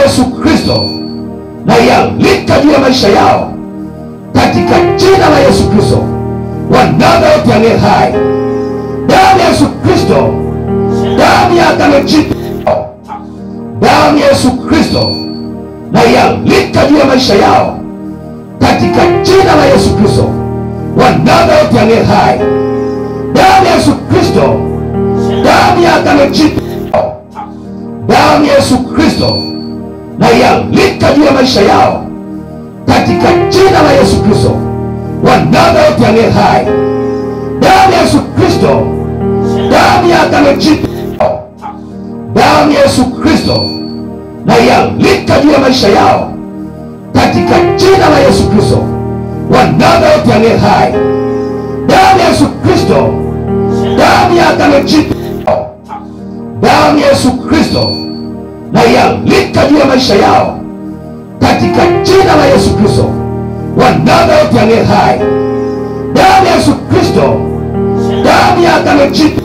Yesu Kristo na ialika juu ya maisha yao katika jina la Yesu Kristo. Wanadamu wote aliye hai, damu ya Yesu Kristo, damu ya agano jipya, damu ya Yesu Kristo na ialika juu ya maisha yao katika jina la Yesu Kristo. Wanadamu wote aliye hai, damu ya Yesu Kristo, damu ya agano jipya, damu ya Yesu Kristo na ialika juu ya maisha yao katika jina la Yesu Kristo. Wanadamu wote aliye hai, damu ya Yesu Kristo, damu ya agano jipya, damu ya Yesu Kristo na ialika juu ya maisha yao katika jina la Yesu Kristo. Wanadamu wote aliye hai, damu ya Yesu Kristo, damu ya agano jipya, damu ya Yesu Kristo na ialika juu ya maisha yao katika jina la Yesu Kristo. Wanadamu wote aliye hai, damu ya Yesu Kristo, damu ya agano jipya,